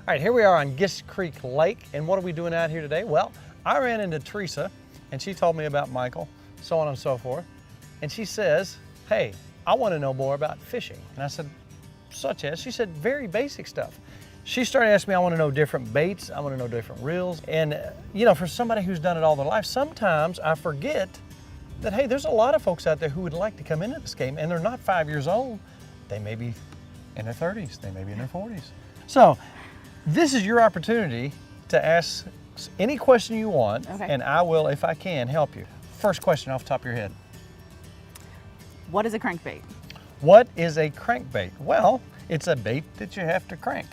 All right, here we are on Gist Creek Lake, and what are we doing out here today? Well, I ran into Theresa, and she told me about Michael, so on and so forth, and she says, hey, I want to know more about fishing. And I said, such as? She said, very basic stuff. She started asking me, I want to know different baits, I want to know different reels, and you know, for somebody who's done it all their life, sometimes I forget that, hey, there's a lot of folks out there who would like to come into this game, and they're not 5 years old. They may be in their 30s, they may be in their 40s. So, this is your opportunity to ask any question you want, and I will, if I can, help you. First question off the top of your head. What is a crankbait? What is a crankbait? Well, it's a bait that you have to crank,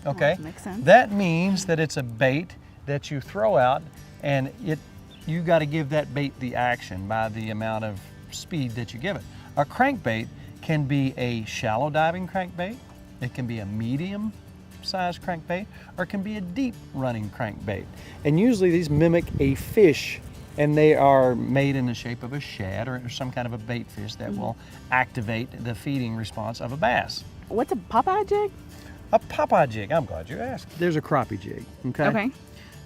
okay? Oh, makes sense. That means that it's a bait that you throw out, and you got to give that bait the action by the amount of speed that you give it. A crankbait can be a shallow diving crankbait, it can be a medium size crankbait, or it can be a deep running crankbait. And usually these mimic a fish, and they are made in the shape of a shad or some kind of a bait fish that will activate the feeding response of a bass. What's a Popeye jig? A Popeye jig, I'm glad you asked. There's a crappie jig, okay? Okay.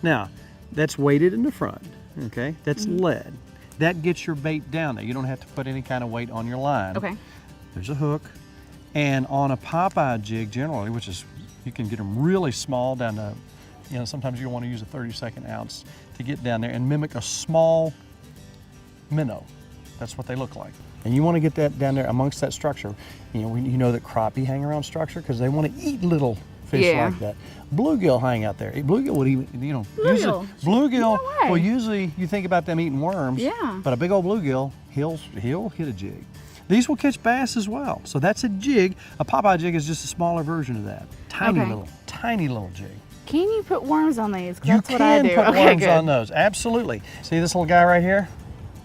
Now, that's weighted in the front, okay? That's lead. That gets your bait down there. You don't have to put any kind of weight on your line. Okay. There's a hook. And on a Popeye jig generally, which is, you can get them really small down to, you know, sometimes you want to use a 32nd ounce to get down there and mimic a small minnow. That's what they look like. And you want to get that down there amongst that structure. You know that crappie hang around structure because they want to eat little fish like that. Bluegill hang out there. Bluegill would even, you know, bluegill well, usually you think about them eating worms, but a big old bluegill, he'll hit a jig. These will catch bass as well. So that's a jig. A Popeye jig is just a smaller version of that. Tiny little jig. Can you put worms on these? That's what I do. You can put worms on those, absolutely. See this little guy right here?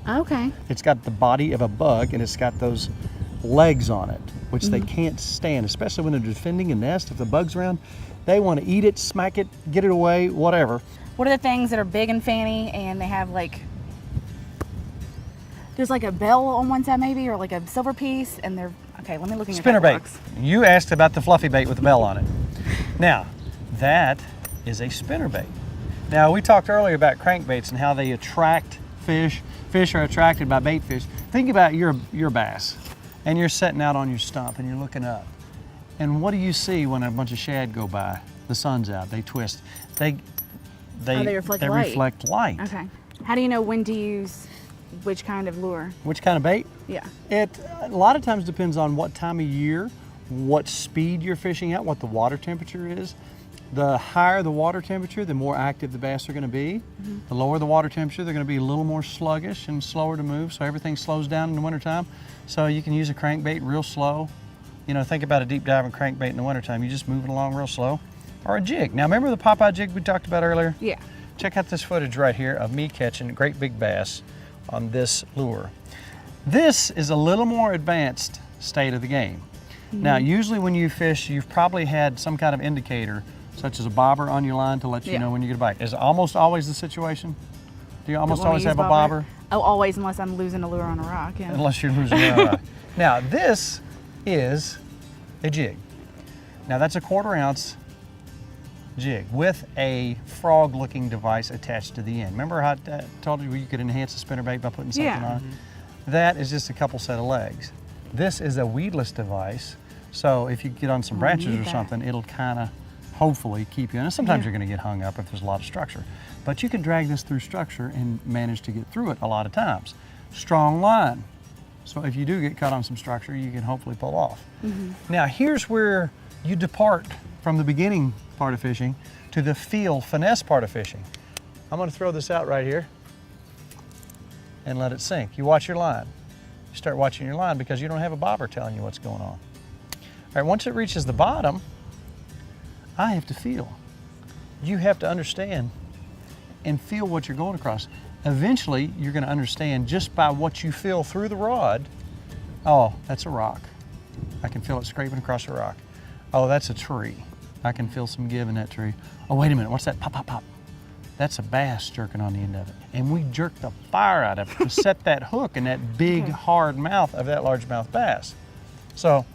Okay. It's got the body of a bug and it's got those legs on it, which they can't stand, especially when they're defending a nest. If the bug's around, they want to eat it, smack it, get it away, whatever. What are the things that are big and fanny and they have like, there's like a bell on one side maybe, or like a silver piece, and they're, okay, let me look at your spinnerbait. You asked about the fluffy bait with the bell on it. Now, that is a spinnerbait. Now, we talked earlier about crankbaits and how they attract fish. Fish are attracted by bait fish. Think about your bass, and you're setting out on your stump and you're looking up. And what do you see when a bunch of shad go by? The sun's out, they twist. They reflect light. Okay. How do you know when to use which kind of lure? Which kind of bait? Yeah. It a lot of times depends on what time of year, what speed you're fishing at, what the water temperature is. The higher the water temperature, the more active the bass are going to be. The lower the water temperature, they're going to be a little more sluggish and slower to move, so everything slows down in the wintertime. So you can use a crankbait real slow. You know, think about a deep diving crankbait in the wintertime. You just move it along real slow. Or a jig. Now remember the Popeye jig we talked about earlier? Yeah. Check out this footage right here of me catching great big bass on this lure. This is a little more advanced state of the game. Now, usually when you fish, you've probably had some kind of indicator, such as a bobber on your line to let you know when you get a bite. Is it almost always the situation? Do you almost always have a bobber? Oh, always, unless I'm losing a lure on a rock. Yeah. Unless you're losing a rock. Now, this is a jig. Now, that's a 1/4 ounce jig with a frog-looking device attached to the end. Remember how I told you you could enhance the spinnerbait by putting something on it? That is just a couple set of legs. This is a weedless device, so if you get on some branches or something, it'll kind of hopefully keep you in. And sometimes you're going to get hung up if there's a lot of structure. But you can drag this through structure and manage to get through it a lot of times. Strong line. So if you do get caught on some structure, you can hopefully pull off. Now here's where you depart from the beginning part of fishing to the feel finesse part of fishing. I'm going to throw this out right here and let it sink. You watch your line. You start watching your line because you don't have a bobber telling you what's going on. All right, once it reaches the bottom, I have to feel. You have to understand and feel what you're going across. Eventually, you're going to understand just by what you feel through the rod, oh, that's a rock. I can feel it scraping across a rock. Oh, that's a tree. I can feel some give in that tree. Oh, wait a minute, what's that? Pop, pop, pop. That's a bass jerking on the end of it. And we jerked the fire out of it to set that hook in that big, hard mouth of that largemouth bass. So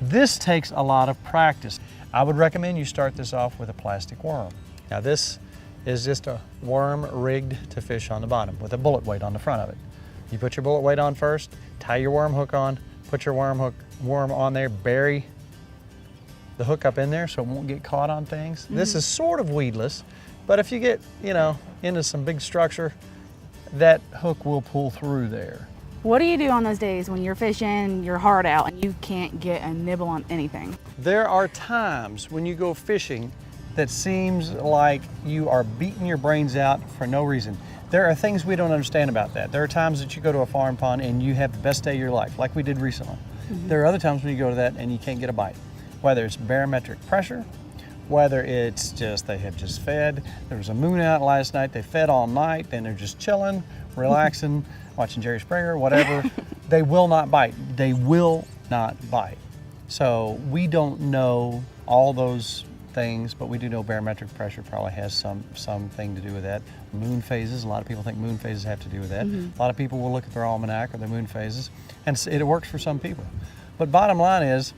this takes a lot of practice. I would recommend you start this off with a plastic worm. Now this is just a worm rigged to fish on the bottom with a bullet weight on the front of it. You put your bullet weight on first, tie your worm hook on, put your worm on there, bury the hook up in there so it won't get caught on things. This is sort of weedless, but if you get, you know, into some big structure, that hook will pull through there. What do you do on those days when you're fishing, you're hard out, and you can't get a nibble on anything? There are times when you go fishing that seems like you are beating your brains out for no reason. There are things we don't understand about that. There are times that you go to a farm pond and you have the best day of your life, like we did recently. There are other times when you go to that and you can't get a bite. Whether it's barometric pressure, whether it's just they have just fed. There was a moon out last night, they fed all night, and they're just chilling, relaxing, watching Jerry Springer, whatever. They will not bite. They will not bite. So we don't know all those things, but we do know barometric pressure probably has something to do with that. Moon phases, a lot of people think moon phases have to do with that. A lot of people will look at their almanac or their moon phases, and it works for some people. But bottom line is,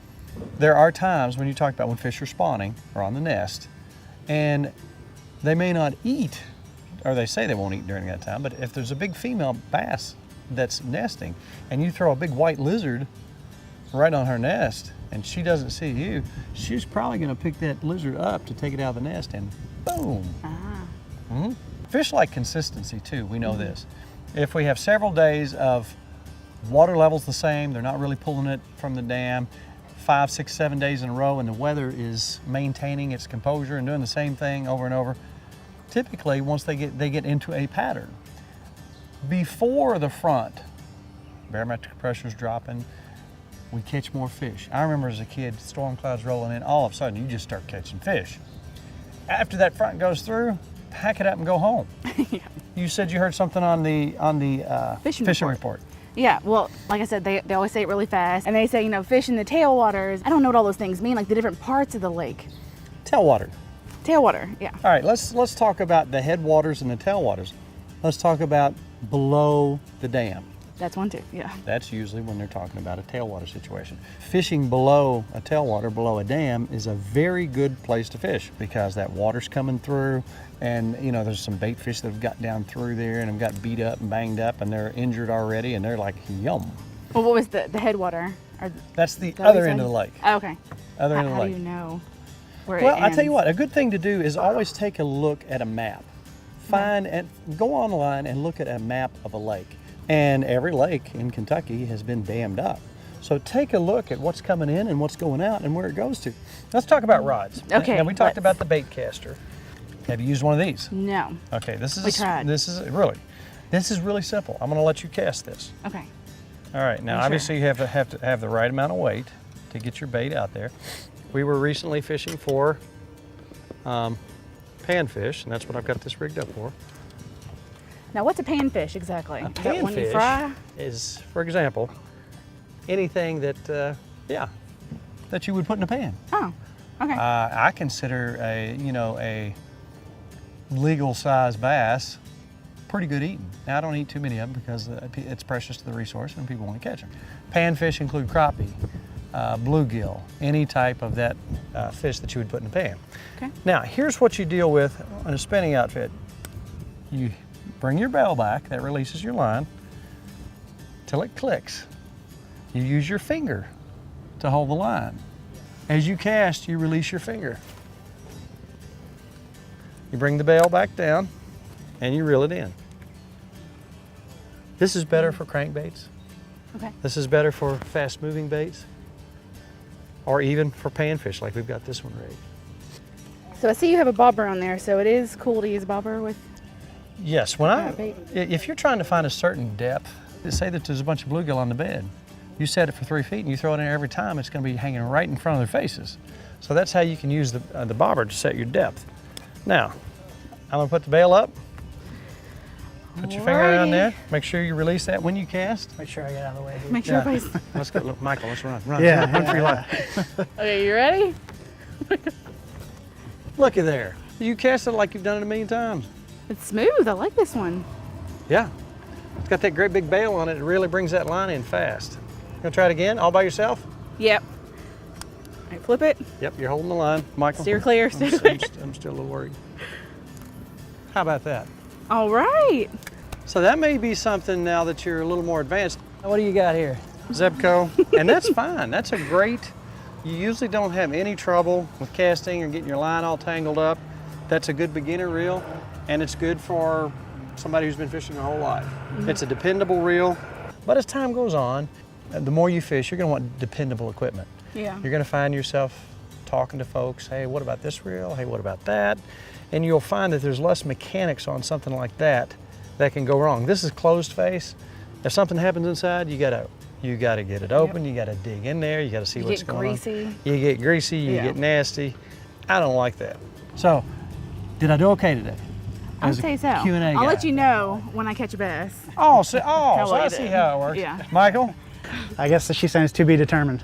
there are times when you talk about when fish are spawning or on the nest, and they may not eat, or they say they won't eat during that time, but if there's a big female bass that's nesting and you throw a big white lizard right on her nest and she doesn't see you, she's probably going to pick that lizard up to take it out of the nest, and boom. Fish like consistency too, we know this. If we have several days of water levels the same, they're not really pulling it from the dam, 5, 6, 7 days in a row, and the weather is maintaining its composure and doing the same thing over and over, typically once they get into a pattern. Before the front, barometric pressure's dropping, we catch more fish. I remember as a kid, storm clouds rolling in, all of a sudden you just start catching fish. After that front goes through, pack it up and go home. You said you heard something on the fishing report. Yeah, well, like I said, they always say it really fast, and they say, you know, fish in the tailwaters. I don't know what all those things mean, like the different parts of the lake. Tailwater. Tailwater, yeah. All right, let's talk about the headwaters and the tailwaters. Let's talk about below the dam. That's one too, yeah. That's usually when they're talking about a tailwater situation. Fishing below a tailwater, below a dam, is a very good place to fish because that water's coming through, and you know there's some bait fish that have got down through there and have got beat up and banged up and they're injured already, and they're like, yum. Well, what was the headwater? That's the other end of the lake. Oh, okay. Other end of the lake. How do you know where Well, it ends? I tell you what, a good thing to do is always take a look at a map. Find and go online and look at a map of a lake. And every lake in Kentucky has been dammed up. So take a look at what's coming in and what's going out and where it goes to. Let's talk about rods. Okay. Now we talked about the bait caster. Have you used one of these? No. Okay, this We tried. this is really simple. I'm going to let you cast this. Okay. All right. Now, Sure. obviously, you have to have the right amount of weight to get your bait out there. We were recently fishing for panfish, and that's what I've got this rigged up for. Now, what's a panfish exactly? A Is that one you panfish fry? is, for example, anything that that you would put in a pan. Oh, okay. I consider a legal size bass pretty good eating. Now I don't eat too many of them because it's precious to the resource and people want to catch them. Panfish include crappie, bluegill, any type of that fish that you would put in a pan. Okay. Now here's what you deal with on a spinning outfit. You bring your bail back, that releases your line till it clicks. You use your finger to hold the line. As you cast, you release your finger. You bring the bail back down and you reel it in. This is better for crankbaits. Okay. This is better for fast moving baits, or even for panfish like we've got this one rigged. So I see you have a bobber on there, so it is cool to use a bobber with. Yes, if you're trying to find a certain depth, say that there's a bunch of bluegill on the bed, you set it for 3 feet and you throw it in there every time, it's going to be hanging right in front of their faces. So that's how you can use the bobber to set your depth. Now, I'm going to put the bail up. Put your finger around there. Make sure you release that when you cast. Make sure I get out of the way here. Make sure everybody's. Let's go. Look, Michael, let's run. Yeah, Run for your life. Okay, you ready? Looky there. You cast it like you've done it a million times. It's smooth. I like this one. Yeah. It's got that great big bail on it. It really brings that line in fast. Gonna try it again, all by yourself? Yep. All right, flip it. Yep, you're holding the line. Michael. Steer clear. I'm Steer clear. still a little worried. How about that? All right. So that may be something now that you're a little more advanced. What do you got here? Zebco, and that's fine. That's a great, you usually don't have any trouble with casting or getting your line all tangled up. That's a good beginner reel, and it's good for somebody who's been fishing their whole life. It's a dependable reel, but as time goes on, the more you fish, you're gonna want dependable equipment. Yeah. You're gonna find yourself talking to folks, hey, what about this reel? Hey, what about that? And you'll find that there's less mechanics on something like that that can go wrong. This is closed face. If something happens inside, you gotta get it open, you gotta dig in there, you gotta see what's going on. You get greasy, you get nasty. I don't like that. So, did I do okay today? I'll say so. Q&A I'll guy. let you know when I catch a bass. So I I see how it works. Yeah. Michael? I guess she's saying it's to be determined.